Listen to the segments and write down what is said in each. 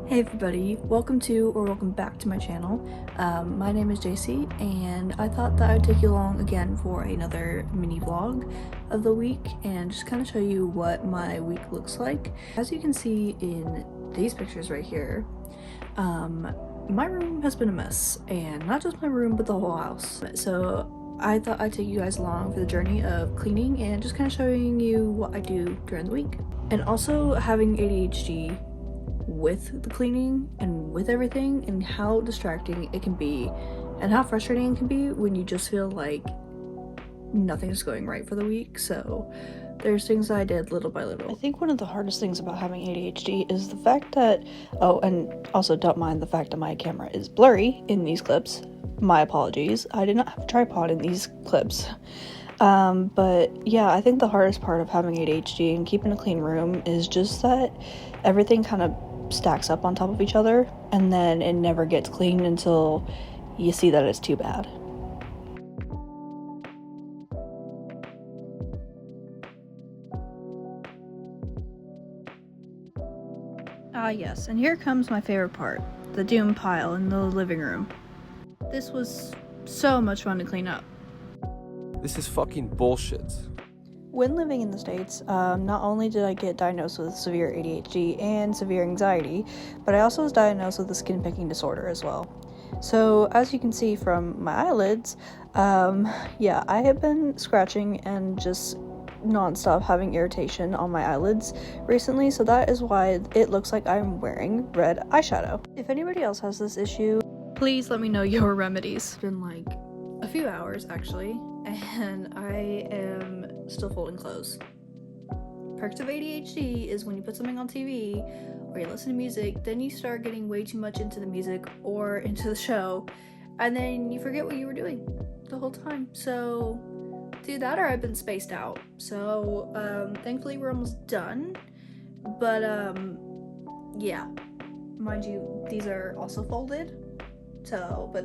Hey everybody, welcome to or welcome back to my channel. My name is JC and I thought that I'd take you along again for another mini vlog of the week and just kind of show you what my week looks like. As you can see in these pictures right here, my room has been a mess, and not just my room but the whole house. So I thought I'd take you guys along for the journey of cleaning and just kind of showing you what I do during the week. And also having ADHD with the cleaning and with everything, and how distracting it can be and how frustrating it can be when you just feel like nothing's going right for the week. So there's things I did little by little. I think one of the hardest things about having ADHD is the fact that, oh, and also don't mind the fact that my camera is blurry in these clips. My apologies. I did not have a tripod in these clips. But yeah, I think the hardest part of having ADHD and keeping a clean room is just that everything kind of stacks up on top of each other, and then it never gets cleaned until you see that it's too bad. Ah yes, and here comes my favorite part, the doom pile in the living room. This was so much fun to clean up. This is fucking bullshit. When living in the States, not only did I get diagnosed with severe ADHD and severe anxiety, but I also was diagnosed with a skin picking disorder as well. So as you can see from my eyelids, yeah, I have been scratching and just non-stop having irritation on my eyelids recently, so that is why it looks like I'm wearing red eyeshadow. If anybody else has this issue, please let me know your remedies. It's been like a few hours actually, and I am still folding clothes. Perks of ADHD is when you put something on TV or you listen to music, then you start getting way too much into the music or into the show, and then you forget what you were doing the whole time. So do that, or I've been spaced out. So thankfully we're almost done, but yeah, mind you, these are also folded, so, but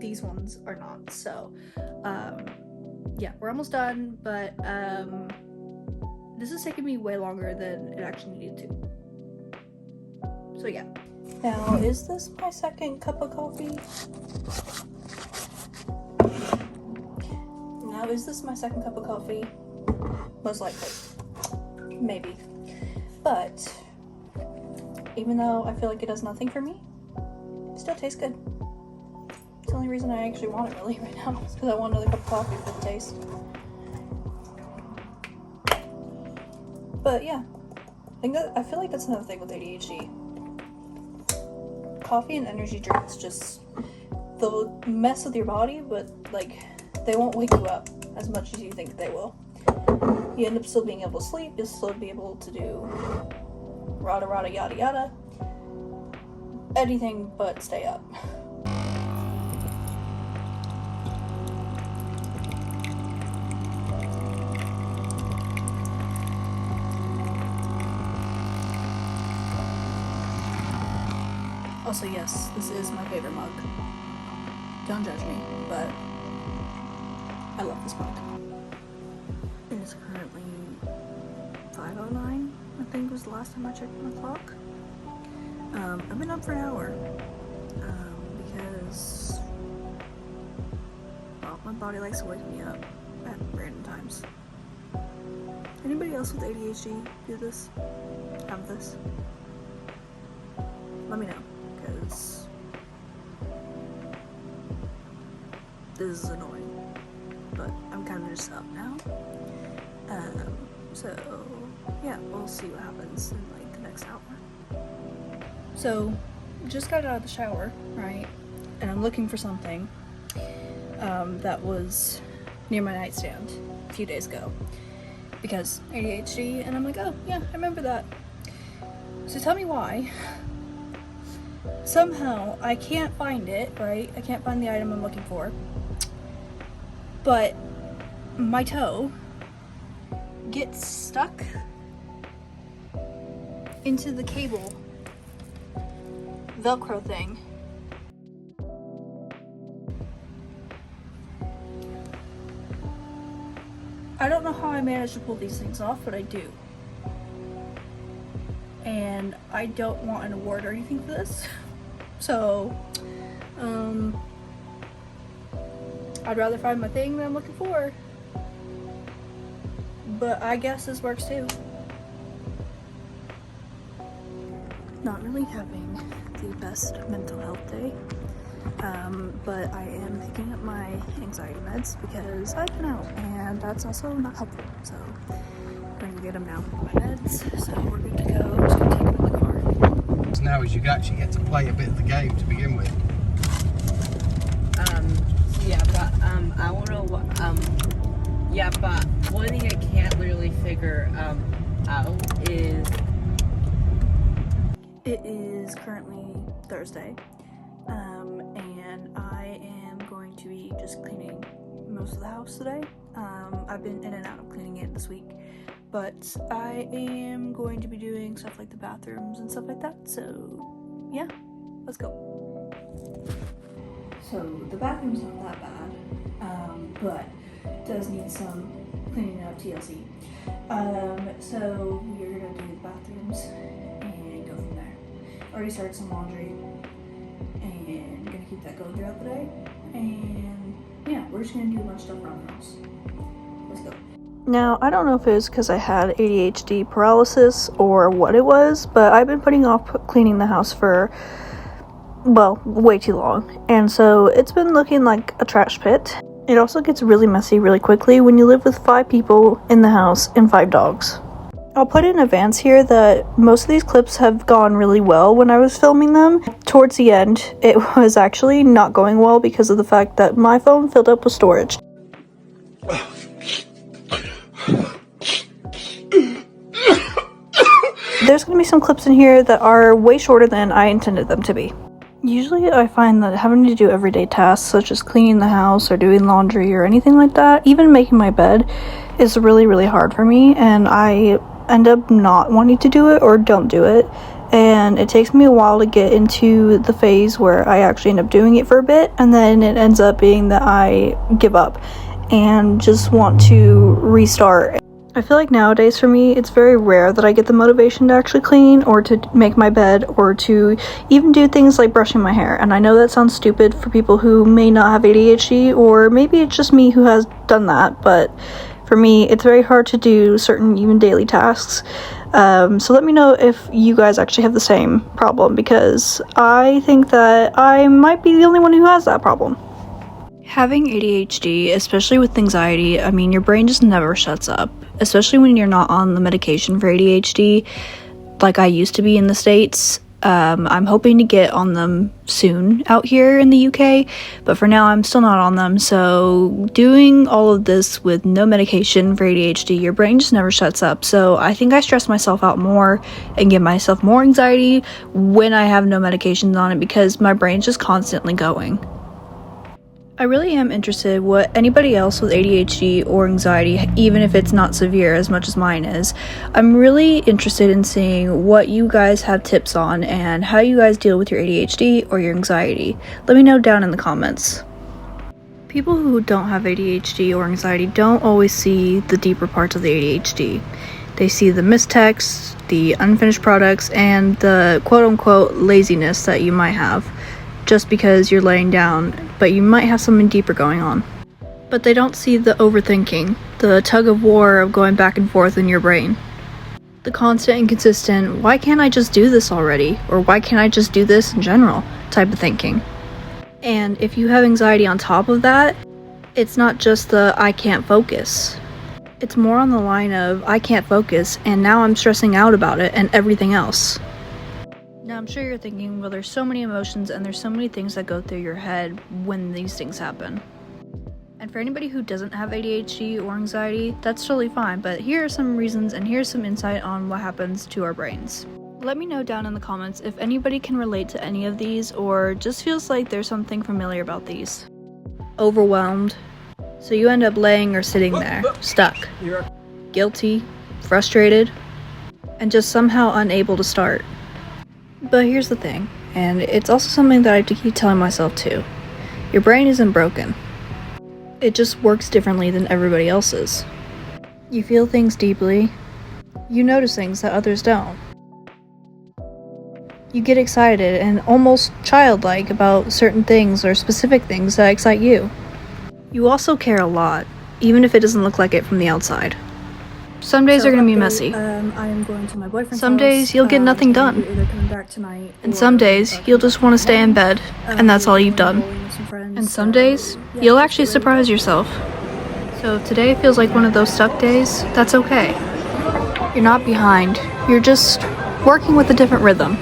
these ones are not. So yeah, we're almost done, but this is taking me way longer than it actually needed to. So yeah. Now, is this my second cup of coffee? Now, is this my second cup of coffee? Most likely. Maybe. But even though I feel like it does nothing for me, it still tastes good. It's the only reason I actually want it really right now is because I want another cup of coffee for the taste. But yeah, I feel like that's another thing with ADHD. Coffee and energy drinks just, they'll mess with your body, but like they won't wake you up as much as you think they will. You end up still being able to sleep, you'll still be able to do rada rada yada yada, anything but stay up. Also, yes, this is my favorite mug. Don't judge me, but I love this mug. It is currently 5:09, I think was the last time I checked my clock. I've been up for an hour because, well, my body likes to wake me up at random times. Anybody else with ADHD do this? Have this? Let me know, because this is annoying, but I'm kind of just up now. So yeah, we'll see what happens in like the next hour. So just got out of the shower, right? And I'm looking for something that was near my nightstand a few days ago because ADHD, and I'm like, oh yeah, I remember that. So tell me why. Somehow I can't find it, right? I can't find the item I'm looking for. But my toe gets stuck into the cable Velcro thing. I don't know how I managed to pull these things off, but I do. and I don't want an award or anything for this. So, I'd rather find my thing that I'm looking for. But I guess this works too. Not really having the best mental health day. But I am picking up my anxiety meds because I've been out, and that's also not helpful. So we're gonna get them now. My meds, so we're good to go. I'm just gonna take them in the car. So now is you actually get to play a bit of the game to begin with. But one thing I can't literally figure out is it is currently Thursday, and I am going to be just cleaning most of the house today. I've been in and out of cleaning it this week, but I am going to be doing stuff like the bathrooms and stuff like that. So yeah, let's go. So the bathroom's not that bad, but it does need some cleaning up, TLC. So we're gonna do the bathrooms and go from there. Already started some laundry and gonna keep that going throughout the day. And yeah, we're just gonna do a bunch of stuff around the house. Let's go. Now, I don't know if it was because I had ADHD paralysis or what it was, but I've been putting off cleaning the house for, well, way too long. And so it's been looking like a trash pit. It also gets really messy really quickly when you live with 5 people in the house and 5 dogs. I'll put in advance here that most of these clips have gone really well when I was filming them. Towards the end, it was actually not going well because of the fact that my phone filled up with storage. There's going to be some clips in here that are way shorter than I intended them to be. Usually I find that having to do everyday tasks such as cleaning the house or doing laundry or anything like that, even making my bed, is really, really hard for me, and I end up not wanting to do it or don't do it. And it takes me a while to get into the phase where I actually end up doing it for a bit, and then it ends up being that I give up and just want to restart. I feel like nowadays for me, it's very rare that I get the motivation to actually clean or to make my bed or to even do things like brushing my hair. And I know that sounds stupid for people who may not have ADHD, or maybe it's just me who has done that, but for me, it's very hard to do certain even daily tasks. So let me know if you guys actually have the same problem, because I think that I might be the only one who has that problem. Having ADHD, especially with anxiety, I mean, your brain just never shuts up, especially when you're not on the medication for ADHD, like I used to be in the States. I'm hoping to get on them soon out here in the UK, but for now I'm still not on them. So doing all of this with no medication for ADHD, your brain just never shuts up. So I think I stress myself out more and give myself more anxiety when I have no medications on it, because my brain's just constantly going. I really am interested what anybody else with ADHD or anxiety, even if it's not severe as much as mine is. I'm really interested in seeing what you guys have tips on and how you guys deal with your ADHD or your anxiety. Let me know down in the comments. People who don't have ADHD or anxiety don't always see the deeper parts of the ADHD. They see the missed texts, the unfinished products, and the quote-unquote laziness that you might have just because you're laying down, but you might have something deeper going on. But they don't see the overthinking, the tug of war of going back and forth in your brain. The constant and consistent, why can't I just do this already? Or why can't I just do this in general? Type of thinking. And if you have anxiety on top of that, it's not just the I can't focus. It's more on the line of I can't focus and now I'm stressing out about it and everything else. Now, I'm sure you're thinking, well, there's so many emotions and there's so many things that go through your head when these things happen. And for anybody who doesn't have ADHD or anxiety, that's totally fine, but here are some reasons and here's some insight on what happens to our brains. Let me know down in the comments if anybody can relate to any of these or just feels like there's something familiar about these. Overwhelmed. So you end up laying or sitting there, stuck. Guilty, frustrated, and just somehow unable to start. But here's the thing, and it's also something that I have to keep telling myself too. Your brain isn't broken. It just works differently than everybody else's. You feel things deeply. You notice things that others don't. You get excited and almost childlike about certain things or specific things that excite you. You also care a lot, even if it doesn't look like it from the outside. Some days are going to be messy. I am going to my boyfriend's Some house. days you'll get nothing done. You're either coming back tonight And or, some days you'll just want to stay in bed, and that's all you've done. bowling with some friends, And some so, days yeah, you'll just actually get ready. surprise yourself. So if today feels like one of those stuck days, that's okay. You're not behind. You're just working with a different rhythm.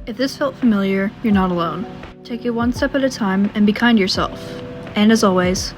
If this felt familiar, you're not alone. Take it one step at a time and be kind to yourself. And as always,